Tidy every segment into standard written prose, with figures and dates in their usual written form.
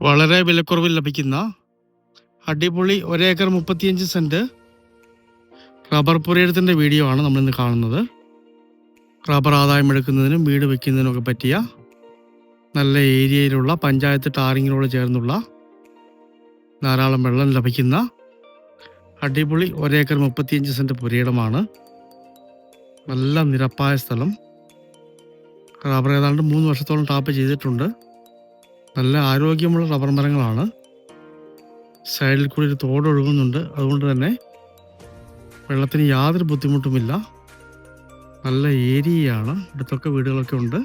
വളരെ വിലക്കുറവിൽ ലഭിക്കുന്ന അടിപൊളി 1 ഏക്കർ 35 സെന്റ് റബ്ബർ പുരയിടത്തിൻ്റെ വീഡിയോ ആണ് നമ്മളിന്ന് കാണുന്നത്. റബ്ബർ ആദായം എടുക്കുന്നതിനും വീട് വയ്ക്കുന്നതിനൊക്കെ പറ്റിയ നല്ല ഏരിയയിലുള്ള പഞ്ചായത്ത് ടാറിങ്ങിനോട് ചേർന്നുള്ള ധാരാളം വെള്ളം ലഭിക്കുന്ന അടിപൊളി 1 ഏക്കർ 35 സെന്റ് പുരയിടമാണ്. നല്ല നിരപ്പായ സ്ഥലം. റബ്ബർ ഏതാണ്ട് 3 വർഷത്തോളം ടാപ്പ് ചെയ്തിട്ടുണ്ട്. നല്ല ആരോഗ്യമുള്ള റബ്ബർ മരങ്ങളാണ്. സൈഡിൽ കൂടി ഒരു തോട് ഒഴുകുന്നുണ്ട്. അതുകൊണ്ട് തന്നെ വെള്ളത്തിന് യാതൊരു ബുദ്ധിമുട്ടുമില്ല. നല്ല ഏരിയയാണ്. അടുത്തൊക്കെ വീടുകളൊക്കെ ഉണ്ട്.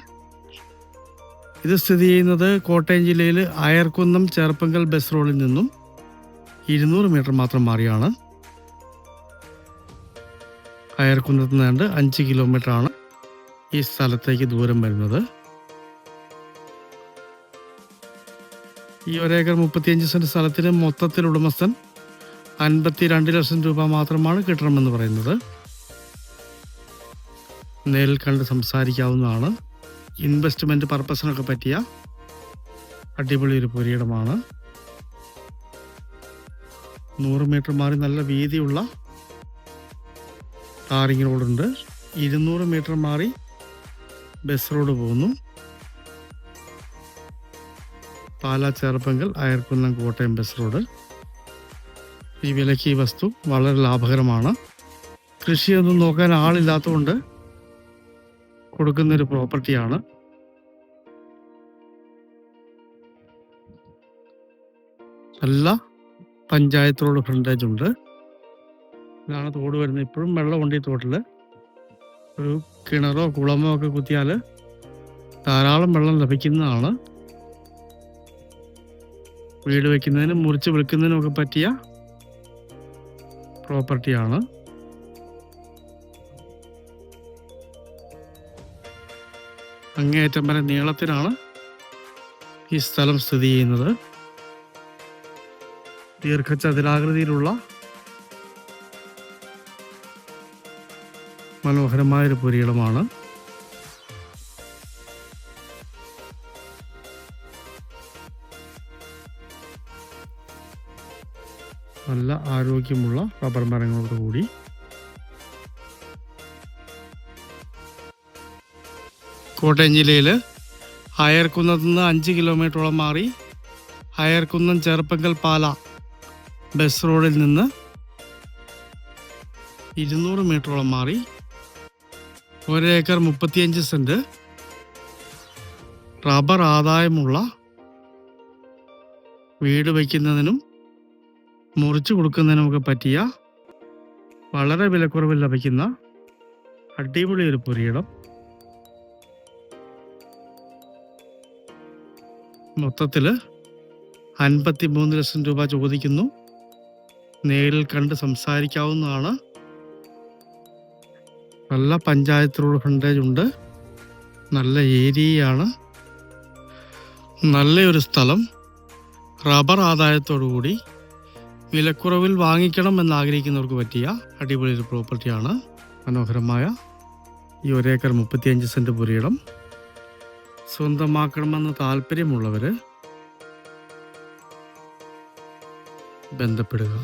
ഇത് സ്ഥിതി ചെയ്യുന്നത് കോട്ടയം ജില്ലയിൽ അയർക്കുന്നം ചേർപ്പങ്കൽ ബസ് റോഡിൽ നിന്നും 200 മീറ്റർ മാത്രം മാറിയാണ്. അയർക്കുന്നത്ത് നിന്നാണ്ട് 5 കിലോമീറ്റർ ആണ് ഈ സ്ഥലത്തേക്ക് ദൂരം വരുന്നത്. ഈ 1 ഏക്കർ 35 സെന്റ് സ്ഥലത്തിന് മൊത്തത്തിൽ ഉടമസ്ഥൻ 52 ലക്ഷം രൂപ മാത്രമാണ് കിട്ടണമെന്ന് പറയുന്നത്. നേരിൽ കണ്ട് സംസാരിക്കാവുന്നതാണ്. ഇൻവെസ്റ്റ്മെന്റ് പർപ്പസിനൊക്കെ പറ്റിയ അടിപൊളി ഒരു പുരയിടമാണ്. 100 മീറ്റർ മാറി നല്ല വീതിയുള്ള ടാറിങ് റോഡുണ്ട്. 200 മീറ്റർ മാറി ബസ് റോഡ് പോകുന്നു. Pala Cherpunkal Ayarkunnam Kottayam bus road. ഈ വിലയ്ക്ക് ഈ വസ്തു വളരെ ലാഭകരമാണ്. കൃഷിയൊന്നും നോക്കാൻ ആളില്ലാത്തതുകൊണ്ട് കൊടുക്കുന്നൊരു പ്രോപ്പർട്ടിയാണ്. നല്ല പഞ്ചായത്ത് റോഡ് ഫ്രണ്ടേജ് ഉണ്ട്. ഇതാണ് തോട് വരുന്നത്. ഇപ്പോഴും വെള്ളമുണ്ട് ഈ തോട്ടിൽ. ഒരു കിണറോ കുളമോ ഒക്കെ കുത്തിയാൽ ധാരാളം വെള്ളം ലഭിക്കുന്നതാണ്. വീട് വയ്ക്കുന്നതിനും മുറിച്ച് വിൽക്കുന്നതിനും ഒക്കെ പറ്റിയ പ്രോപ്പർട്ടിയാണ്. അങ്ങേയറ്റം വരെ നീളത്തിലാണ് ഈ സ്ഥലം സ്ഥിതി ചെയ്യുന്നത്. ദീർഘചതുരാകൃതിയിലുള്ള മനോഹരമായൊരു പുരയിടമാണ്. നല്ല ആരോഗ്യമുള്ള റബ്ബർ മരങ്ങളോടുകൂടി കോട്ടയം ജില്ലയിൽ അയർക്കുന്നത്ത് നിന്ന് 5 കിലോമീറ്ററോളം മാറി അയർക്കുന്നം ചേർപ്പങ്കൽ പാല ബസ് റോഡിൽ നിന്ന് 200 മീറ്ററോളം മാറി 1 ഏക്കർ 35 സെന്റ് റബ്ബർ ആദായമുള്ള വീട് വയ്ക്കുന്നതിനും മുറിച്ചു കൊടുക്കുന്നതിനുമൊക്കെ പറ്റിയ വളരെ വിലക്കുറവിൽ ലഭിക്കുന്ന അടിപൊളി ഒരു പുരയിടം. മൊത്തത്തിൽ 53 ലക്ഷം രൂപ ചോദിക്കുന്നു. നേരിൽ കണ്ട് സംസാരിക്കാവുന്നതാണ്. നല്ല പഞ്ചായത്ത് റോഡ് ഫ്രണ്ടേജ് ഉണ്ട്. നല്ല ഏരിയയാണ്. നല്ലൊരു സ്ഥലം. റബ്ബർ ആദായത്തോടുകൂടി വിലക്കുറവിൽ വാങ്ങിക്കണം എന്നാഗ്രഹിക്കുന്നവർക്ക് പറ്റിയ അടിപൊളി ഒരു പ്രോപ്പർട്ടിയാണ്. മനോഹരമായ ഈ 1 ഏക്കർ 35 സെന്റ് പുരയിടം സ്വന്തമാക്കണമെന്ന് താല്പര്യമുള്ളവർ ബന്ധപ്പെടുക.